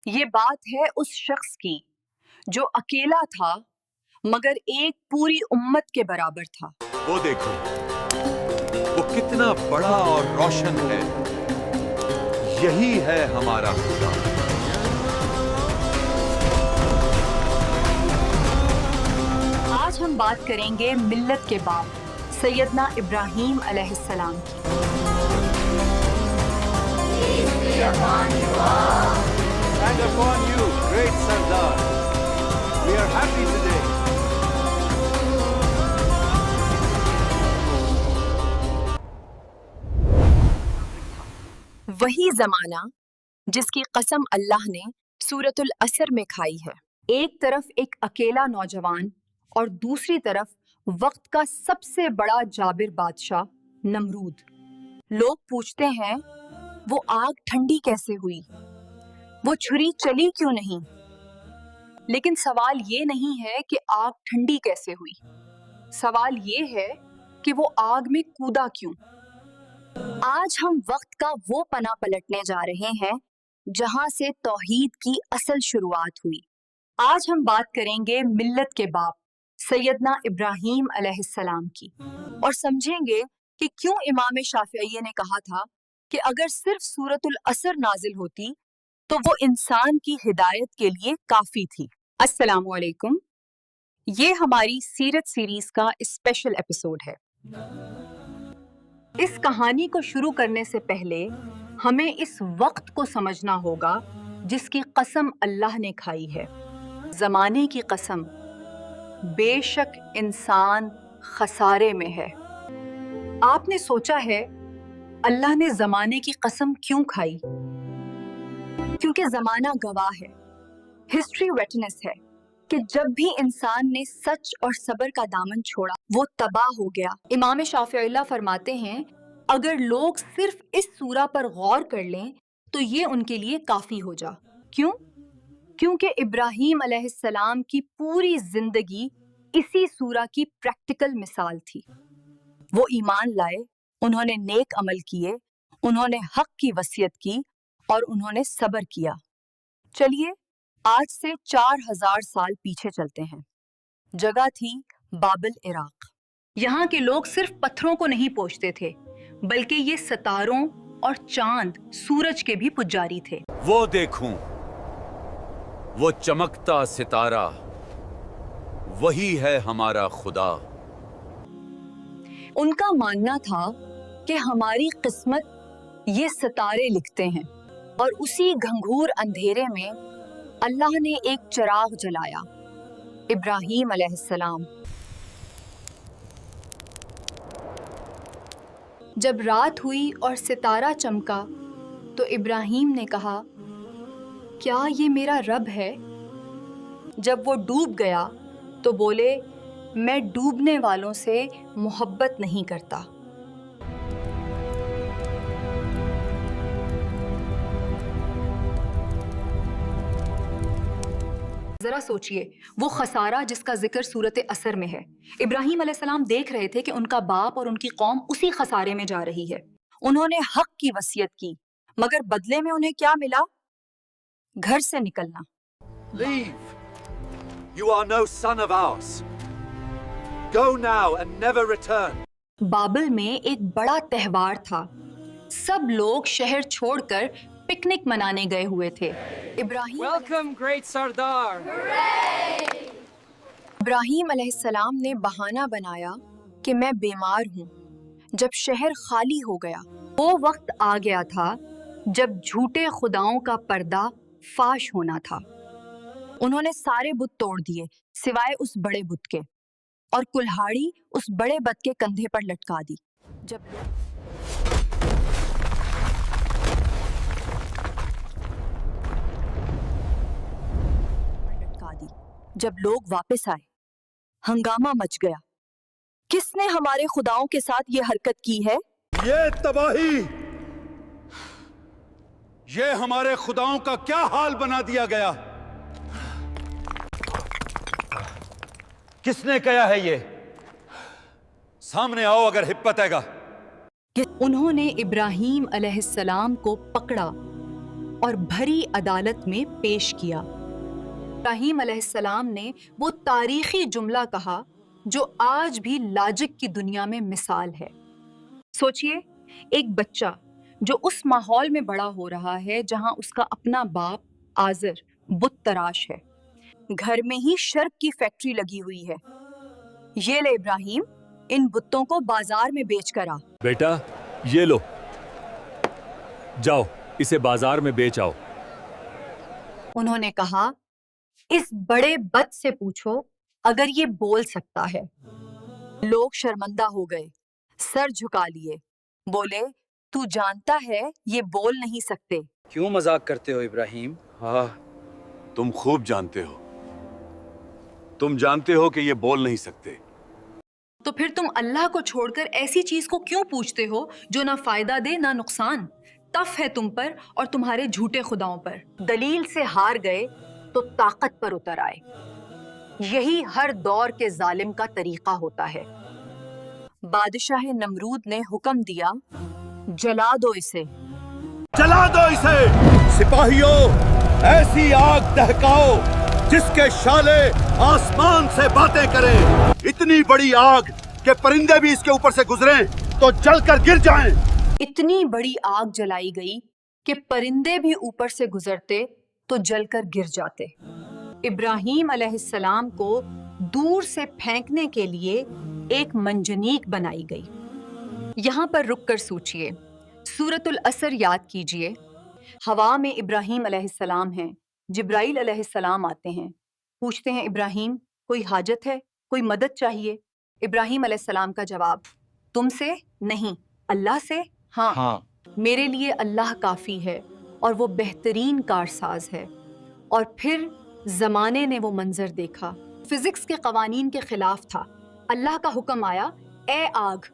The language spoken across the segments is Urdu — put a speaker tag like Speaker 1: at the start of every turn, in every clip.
Speaker 1: یہ بات ہے اس شخص کی جو اکیلا تھا مگر ایک پوری امت کے برابر تھا۔
Speaker 2: وہ دیکھو، وہ کتنا بڑا اور روشن ہے، یہی ہے ہمارا خدا۔
Speaker 1: آج ہم بات کریں گے ملت کے باپ سیدنا ابراہیم علیہ السلام کی۔
Speaker 2: And upon you, great Sardar, we are happy today.
Speaker 1: وہی زمانہ جس کی قسم اللہ نے سورۃ العصر میں کھائی ہے۔ ایک طرف ایک اکیلا نوجوان اور دوسری طرف وقت کا سب سے بڑا جابر بادشاہ نمرود۔ لوگ پوچھتے ہیں وہ آگ ٹھنڈی کیسے ہوئی؟ وہ چھری چلی کیوں نہیں؟ لیکن سوال یہ نہیں ہے کہ آگ ٹھنڈی کیسے ہوئی، سوال یہ ہے کہ وہ آگ میں کودا کیوں؟ آج ہم وقت کا وہ پنا پلٹنے جا رہے ہیں جہاں سے توحید کی اصل شروعات ہوئی۔ آج ہم بات کریں گے ملت کے باپ سیدنا ابراہیم علیہ السلام کی، اور سمجھیں گے کہ کیوں امام شافعی نے کہا تھا کہ اگر صرف سورۃ العصر نازل ہوتی تو وہ انسان کی ہدایت کے لیے کافی تھی۔ السلام علیکم، یہ ہماری سیرت سیریز کا اسپیشل ایپیسوڈ ہے۔ اس کہانی کو شروع کرنے سے پہلے ہمیں اس وقت کو سمجھنا ہوگا جس کی قسم اللہ نے کھائی ہے۔ زمانے کی قسم، بے شک انسان خسارے میں ہے۔ آپ نے سوچا ہے اللہ نے زمانے کی قسم کیوں کھائی؟ کیونکہ زمانہ گواہ ہے، ہسٹری وٹنس ہے کہ جب بھی انسان نے سچ اور صبر کا دامن چھوڑا وہ تباہ ہو گیا۔ امام شافعی اللہ فرماتے ہیں اگر لوگ صرف اس سورہ پر غور کر لیں تو یہ ان کے لیے کافی ہو جا۔ کیوں؟ کیونکہ ابراہیم علیہ السلام کی پوری زندگی اسی سورہ کی پریکٹیکل مثال تھی۔ وہ ایمان لائے، انہوں نے نیک عمل کیے، انہوں نے حق کی وصیت کی اور انہوں نے صبر کیا۔ چلیے آج سے 4000 سال پیچھے چلتے ہیں۔ جگہ تھی بابل عراق۔ یہاں کے لوگ صرف پتھروں کو نہیں پوجتے تھے بلکہ یہ ستاروں اور چاند سورج کے بھی پجاری تھے۔
Speaker 2: وہ دیکھوں، وہ چمکتا ستارہ، وہی ہے ہمارا خدا۔
Speaker 1: ان کا ماننا تھا کہ ہماری قسمت یہ ستارے لکھتے ہیں، اور اسی گھنگھور اندھیرے میں اللہ نے ایک چراغ جلایا، ابراہیم علیہ السلام۔ جب رات ہوئی اور ستارہ چمکا تو ابراہیم نے کہا کیا یہ میرا رب ہے؟ جب وہ ڈوب گیا تو بولے میں ڈوبنے والوں سے محبت نہیں کرتا۔ ذرا سوچئے وہ خسارہ جس کا ذکر سورۃ عصر میں ہے۔ ابراہیم علیہ السلام دیکھ رہے تھے کہ ان کا باپ اور ان کی قوم اسی خسارے میں جا رہی ہے۔ انہوں نے حق کی وصیت کی مگر بدلے میں انہیں کیا ملا؟ گھر سے نکلنا۔
Speaker 2: Leave. You are no son of ours. Go now and never return.
Speaker 1: بابل میں ایک بڑا تہوار تھا، سب لوگ شہر چھوڑ کر پکنک منانے گئے ہوئے تھے۔
Speaker 3: Welcome, great Sardar.
Speaker 1: ابراہیم علیہ السلام نے بہانہ بنایا کہ میں بیمار ہوں۔ جب شہر خالی ہو گیا وہ وقت آ گیا تھا جب جھوٹے خداؤں کا پردہ فاش ہونا تھا۔ انہوں نے سارے بت توڑ دیے سوائے اس بڑے بت کے، اور کلہاڑی اس بڑے بت کے کندھے پر لٹکا دی۔ جب لوگ واپس آئے ہنگامہ مچ گیا۔ کس نے ہمارے خداؤں کے ساتھ یہ حرکت کی ہے؟
Speaker 2: یہ تباہی، یہ ہمارے خداؤں کا کیا حال بنا دیا گیا؟ کس نے کیا ہے یہ؟ سامنے آؤ اگر ہمت ہے گا۔
Speaker 1: انہوں نے ابراہیم علیہ السلام کو پکڑا اور بھری عدالت میں پیش کیا۔ ابراہیم علیہ السلام نے وہ تاریخی جملہ کہا جو آج بھی لاجک کی دنیا میں مثال ہے۔ سوچئے، ایک بچہ جو اس ماحول میں بڑا ہو رہا ہے جہاں اس کا اپنا باپ آزر بت تراش ہے، گھر میں ہی شرک کی فیکٹری لگی ہوئی ہے، یہ لے ابراہیم، ان بتوں کو بازار میں بیچ کر آ۔
Speaker 4: بیٹا یہ لو، جاؤ اسے بازار میں بیچ آؤ۔
Speaker 1: انہوں نے کہا، اس بڑے بت سے پوچھو اگر یہ بول سکتا ہے۔ لوگ شرمندہ ہو گئے، سر جھکا لیے، بولے، تو جانتا ہے یہ بول نہیں سکتے۔
Speaker 3: کیوں مذاق کرتے ہو ابراہیم؟
Speaker 2: ہاں، تم خوب جانتے ہو، تم جانتے ہو کہ یہ بول نہیں سکتے۔
Speaker 1: تو پھر تم اللہ کو چھوڑ کر ایسی چیز کو کیوں پوچھتے ہو جو نہ فائدہ دے نہ نقصان؟ تف ہے تم پر اور تمہارے جھوٹے خداؤں پر۔ دلیل سے ہار گئے تو طاقت پر اتر آئے۔ یہی ہر دور کے ظالم کا طریقہ ہوتا ہے۔ بادشاہ نمرود نے حکم دیا، جلا دو اسے۔
Speaker 2: جلا دو اسے، سپاہیوں، ایسی آگ دہکاؤ جس کے شعلے آسمان سے باتیں کریں، اتنی بڑی آگ کہ پرندے بھی اس کے اوپر سے گزریں تو جل کر گر جائیں۔
Speaker 1: اتنی بڑی آگ جلائی گئی کہ پرندے بھی اوپر سے گزرتے تو جل کر گر جاتے۔ ابراہیم علیہ السلام کو دور سے پھینکنے کے لیے ایک منجنیق بنائی گئی۔ یہاں پر رک کر سوچئے، سورۃ العصر یاد کیجئے۔ ہوا میں ابراہیم علیہ السلام ہیں، جبرائیل علیہ السلام آتے ہیں، پوچھتے ہیں ابراہیم کوئی حاجت ہے، کوئی مدد چاہیے؟ ابراہیم علیہ السلام کا جواب، تم سے نہیں، اللہ سے؟ ہاں، میرے لیے اللہ کافی ہے اور وہ بہترین کارساز ہے۔ اور پھر زمانے نے وہ منظر دیکھا، فزکس کے قوانین کے خلاف تھا۔ اللہ کا حکم آیا، اے آگ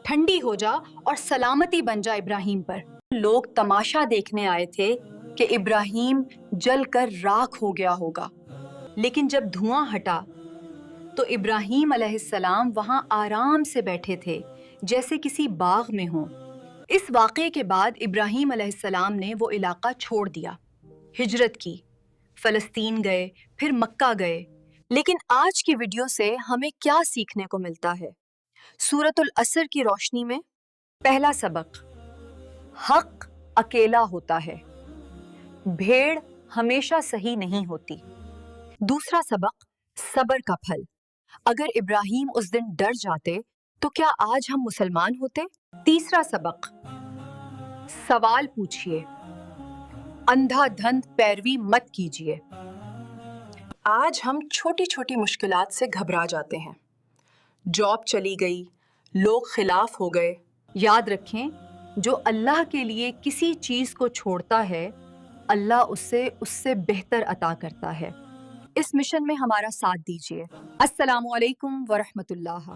Speaker 1: ٹھنڈی ہو جا اور سلامتی بن جا ابراہیم پر۔ لوگ تماشا دیکھنے آئے تھے کہ ابراہیم جل کر راکھ ہو گیا ہوگا، لیکن جب دھواں ہٹا تو ابراہیم علیہ السلام وہاں آرام سے بیٹھے تھے جیسے کسی باغ میں ہوں۔ اس واقعے کے بعد ابراہیم علیہ السلام نے وہ علاقہ چھوڑ دیا، ہجرت کی، فلسطین گئے، پھر مکہ گئے۔ لیکن آج کی ویڈیو سے ہمیں کیا سیکھنے کو ملتا ہے؟ سورۃ العصر کی روشنی میں پہلا سبق، حق اکیلا ہوتا ہے، بھیڑ ہمیشہ صحیح نہیں ہوتی۔ دوسرا سبق، صبر کا پھل۔ اگر ابراہیم اس دن ڈر جاتے تو کیا آج ہم مسلمان ہوتے؟ تیسرا سبق، سوال پوچھئے، اندھا دھند پیروی مت کیجیے۔ آج ہم چھوٹی چھوٹی مشکلات سے گھبرا جاتے ہیں، جاب چلی گئی، لوگ خلاف ہو گئے۔ یاد رکھیں، جو اللہ کے لیے کسی چیز کو چھوڑتا ہے، اللہ اس سے بہتر عطا کرتا ہے۔ اس مشن میں ہمارا ساتھ دیجیے۔ السلام علیکم ورحمۃ اللہ۔